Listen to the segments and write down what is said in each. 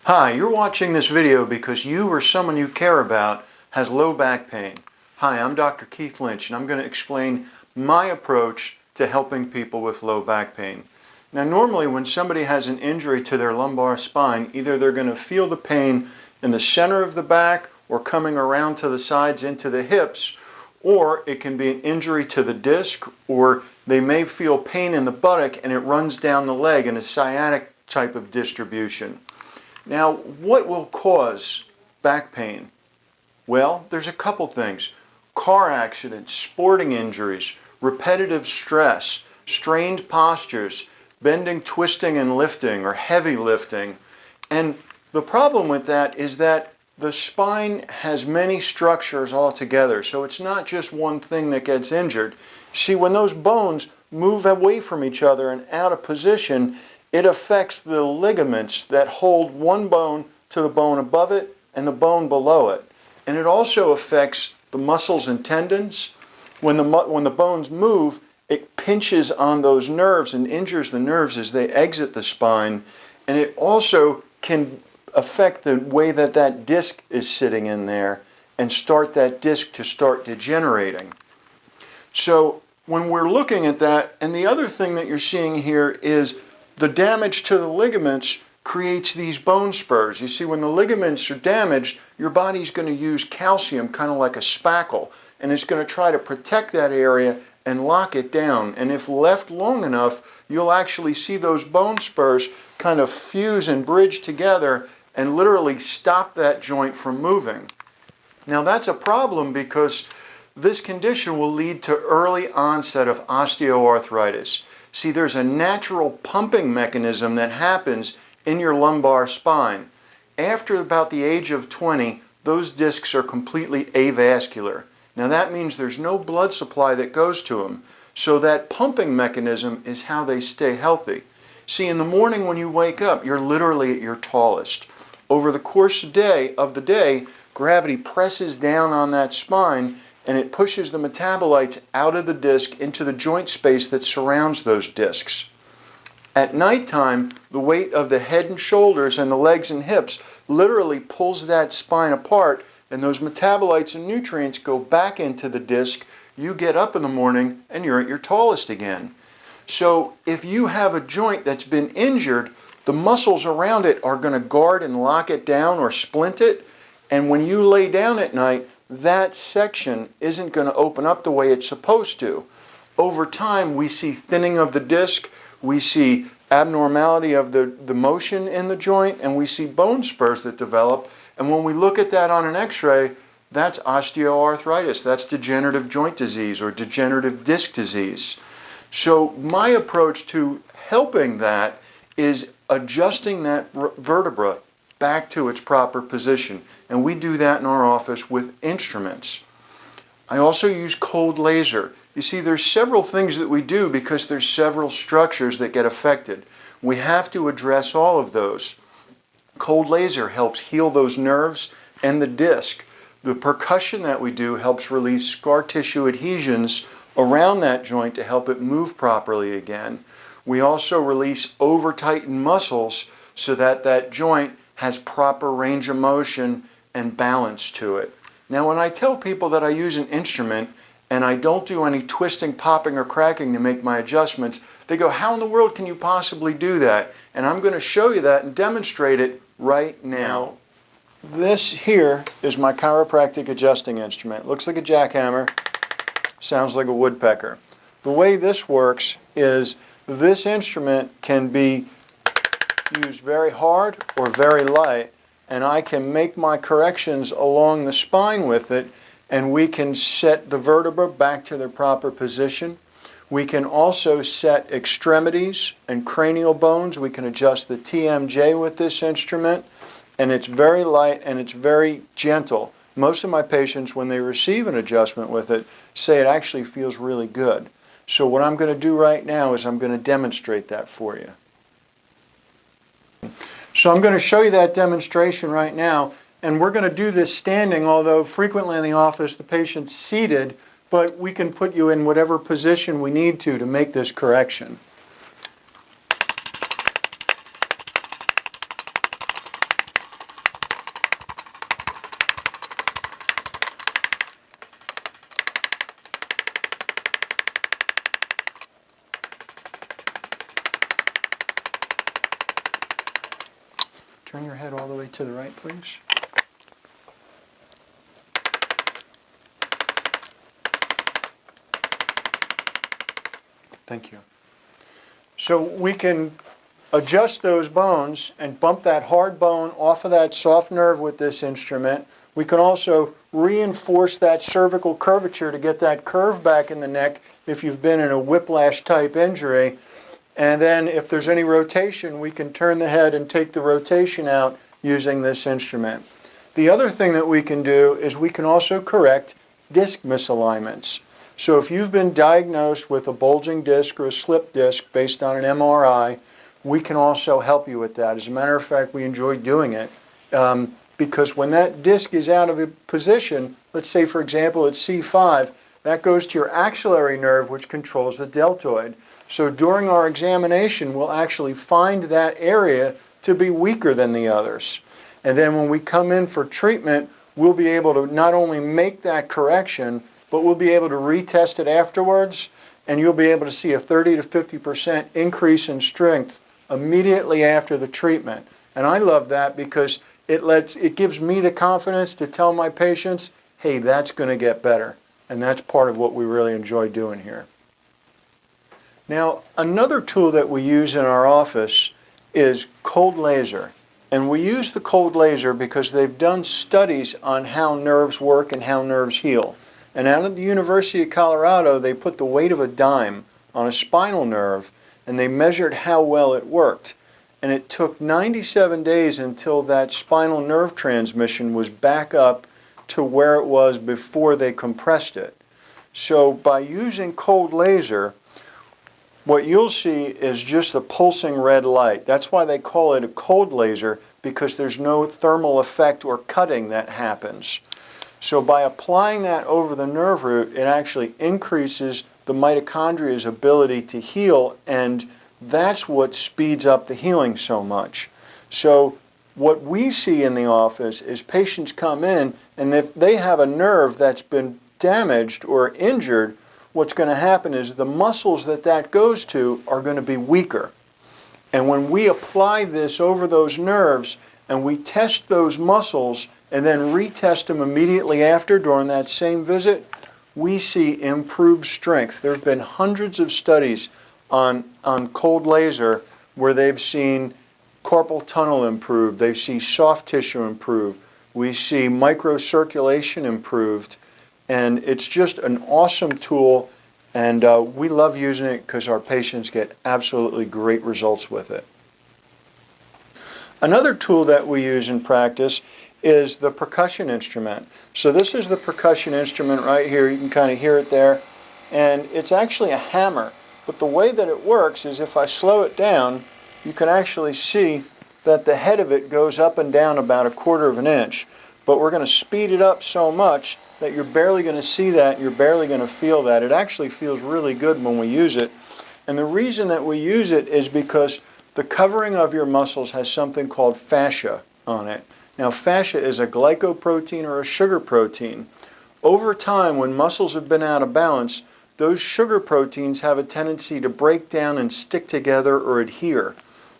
Hi, you're watching this video because you or someone you care about has low back pain. Hi, I'm Dr. Keith Lynch and I'm going to explain my approach to helping people with low back pain. Now normally when somebody has an injury to their lumbar spine, either they're going to feel the pain in the center of the back or coming around to the sides into the hips, or it can be an injury to the disc, or they may feel pain in the buttock and it runs down the leg in a sciatic type of distribution. Now, what will cause back pain? Well, there's a couple things. Car accidents, sporting injuries, repetitive stress, strained postures, bending, twisting, and lifting, or heavy lifting. And the problem with that is that the spine has many structures all together, so it's not just one thing that gets injured. See, when those bones move away from each other and out of position, it affects the ligaments that hold one bone to the bone above it and the bone below it. And it also affects the muscles and tendons. When the bones move, it pinches on those nerves and injures the nerves as they exit the spine. And it also can affect the way that that disc is sitting in there and start that disc to start degenerating. So when we're looking at that, and the other thing that you're seeing here is the damage to the ligaments creates these bone spurs. You see, when the ligaments are damaged, your body's going to use calcium kind of like a spackle, and it's going to try to protect that area and lock it down. And if left long enough, you'll actually see those bone spurs kind of fuse and bridge together and literally stop that joint from moving. Now that's a problem because this condition will lead to early onset of osteoarthritis. See, there's a natural pumping mechanism that happens in your lumbar spine. After about the age of 20, those discs are completely avascular. Now that means there's no blood supply that goes to them. So that pumping mechanism is how they stay healthy. See, in the morning when you wake up, you're literally at your tallest. Over the course of the day, gravity presses down on that spine and it pushes the metabolites out of the disc into the joint space that surrounds those discs. At nighttime, the weight of the head and shoulders and the legs and hips literally pulls that spine apart, and those metabolites and nutrients go back into the disc. You get up in the morning and you're at your tallest again. So if you have a joint that's been injured, the muscles around it are going to guard and lock it down or splint it, and when you lay down at night, that section isn't going to open up the way it's supposed to. Over time, we see thinning of the disc, we see abnormality of the motion in the joint, and we see bone spurs that develop. And when we look at that on an x-ray, that's osteoarthritis, that's degenerative joint disease or degenerative disc disease. So my approach to helping that is adjusting that vertebra back to its proper position, and we do that in our office with instruments. I also use cold laser. You see, there's several things that we do because there's several structures that get affected. We have to address all of those. Cold laser helps heal those nerves and the disc. The percussion that we do helps release scar tissue adhesions around that joint to help it move properly again. We also release over-tightened muscles so that that joint has proper range of motion and balance to it. Now when I tell people that I use an instrument and I don't do any twisting, popping, or cracking to make my adjustments, they go, how in the world can you possibly do that? And I'm going to show you that and demonstrate it right now. This here is my chiropractic adjusting instrument. It looks like a jackhammer, sounds like a woodpecker. The way this works is this instrument can be used very hard or very light, and I can make my corrections along the spine with it, and we can set the vertebra back to their proper position. We can also set extremities and cranial bones. We can adjust the TMJ with this instrument, and it's very light and it's very gentle. Most of my patients, when they receive an adjustment with it, say it actually feels really good. So what I'm going to do right now is I'm going to demonstrate that for you. So I'm going to show you that demonstration right now, and we're going to do this standing, although frequently in the office the patient's seated, but we can put you in whatever position we need to make this correction. Turn your head all the way to the right, please. Thank you. So we can adjust those bones and bump that hard bone off of that soft nerve with this instrument. We can also reinforce that cervical curvature to get that curve back in the neck if you've been in a whiplash type injury. And then if there's any rotation, we can turn the head and take the rotation out using this instrument. The other thing that we can do is we can also correct disc misalignments. So if you've been diagnosed with a bulging disc or a slip disc based on an MRI, we can also help you with that. As a matter of fact, we enjoy doing it because when that disc is out of position, let's say for example it's C5, that goes to your axillary nerve which controls the deltoid. So during our examination, we'll actually find that area to be weaker than the others. And then when we come in for treatment, we'll be able to not only make that correction, but we'll be able to retest it afterwards, and you'll be able to see a 30 to 50% increase in strength immediately after the treatment. And I love that because it gives me the confidence to tell my patients, hey, that's going to get better. And that's part of what we really enjoy doing here. Now, another tool that we use in our office is cold laser. And we use the cold laser because they've done studies on how nerves work and how nerves heal. And out at the University of Colorado, they put the weight of a dime on a spinal nerve and they measured how well it worked. And it took 97 days until that spinal nerve transmission was back up to where it was before they compressed it. So by using cold laser, what you'll see is just a pulsing red light. That's why they call it a cold laser, because there's no thermal effect or cutting that happens. So by applying that over the nerve root, it actually increases the mitochondria's ability to heal, and that's what speeds up the healing so much. So what we see in the office is patients come in, and if they have a nerve that's been damaged or injured, what's going to happen is the muscles that goes to are going to be weaker. And when we apply this over those nerves and we test those muscles and then retest them immediately after during that same visit, we see improved strength. There have been hundreds of studies on cold laser where they've seen carpal tunnel improve, they've seen soft tissue improve, we see microcirculation improved, and it's just an awesome tool, and we love using it because our patients get absolutely great results with it. Another tool that we use in practice is the percussion instrument. So this is the percussion instrument right here. You can kind of hear it there. And it's actually a hammer. But the way that it works is if I slow it down, you can actually see that the head of it goes up and down about 1/4 of an inch. But we're going to speed it up so much that you're barely going to see that, you're barely going to feel that. It actually feels really good when we use it. And the reason that we use it is because the covering of your muscles has something called fascia on it. Now, fascia is a glycoprotein or a sugar protein. Over time, when muscles have been out of balance, those sugar proteins have a tendency to break down and stick together or adhere.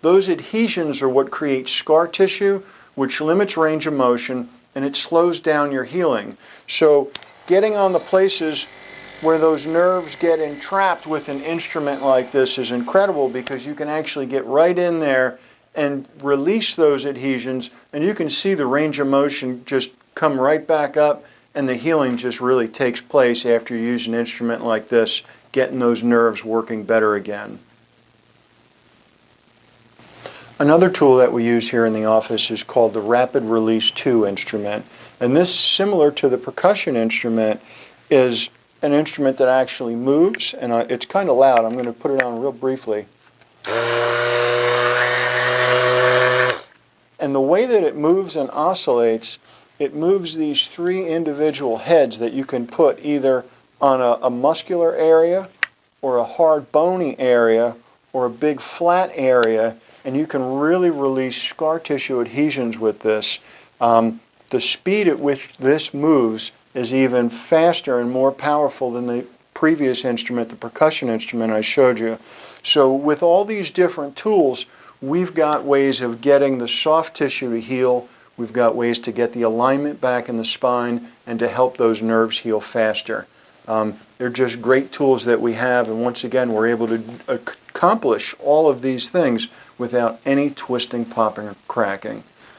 Those adhesions are what create scar tissue, which limits range of motion, and it slows down your healing. So getting on the places where those nerves get entrapped with an instrument like this is incredible, because you can actually get right in there and release those adhesions, and you can see the range of motion just come right back up, and the healing just really takes place after you use an instrument like this, getting those nerves working better again. Another tool that we use here in the office is called the Rapid Release 2 instrument. And this, similar to the percussion instrument, is an instrument that actually moves, and it's kind of loud. I'm going to put it on real briefly. And the way that it moves and oscillates, it moves these 3 individual heads that you can put either on a muscular area or a hard bony area or a big flat area, and you can really release scar tissue adhesions with this. The speed at which this moves is even faster and more powerful than the previous instrument, the percussion instrument I showed you. So with all these different tools, we've got ways of getting the soft tissue to heal. We've got ways to get the alignment back in the spine and to help those nerves heal faster. They're just great tools that we have, and once again, we're able to accomplish all of these things without any twisting, popping, or cracking.